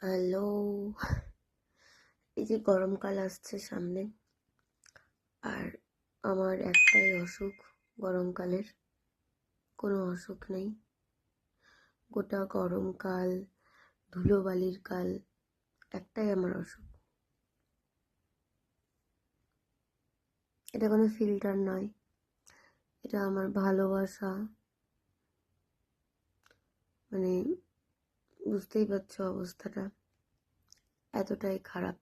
Hello. এই যে গরমকাল আসছে সামনে, আর আমার একটাই অসুখ গরমকালের, কোনো অসুখ নেই। গোটা গরমকাল, ধুলোবালির কাল, একটাই আমার অসুখ। এটা কোনো ফিল্টার নয়, এটা আমার ভালোবাসা। মানে বুঝতেই পারছো অবস্থাটা, এতটাই খারাপ।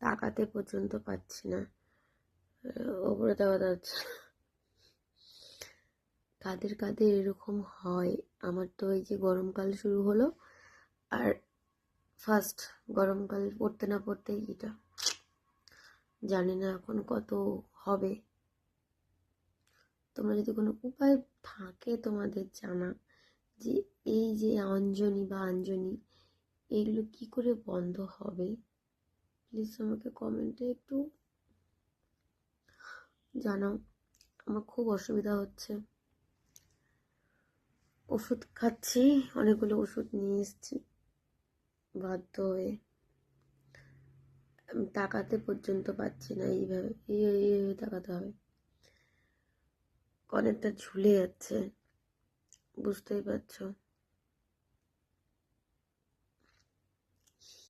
তাকাতে পর্যন্ত পাচ্ছি না, ওপরে তাকাতে পারছি না। কাদের কাদের এরকম হয়? আমার তো এই যে গরমকাল শুরু হলো, আর ফার্স্ট গরমকাল পড়তে না পড়তেই এটা, জানি না এখন কত হবে। তোমরা যদি কোনো উপায় থাকে তোমাদের জানা, যে এই যে অঞ্জনি বা আঞ্জনি, এইগুলো কি করে বন্ধ হবে, প্লিজ আমাকে কমেন্টে একটু জানাও। আমার খুব অসুবিধা হচ্ছে। ওষুধ খাচ্ছি, অনেকগুলো ওষুধ নিয়ে এসেছি বাধ্য হয়ে। আমি তাকাতে পর্যন্ত পাচ্ছি না, এইভাবে এইভাবে তাকাতে হবে, অনেকটা ঝুলে যাচ্ছে, বুঝতেই পারছো।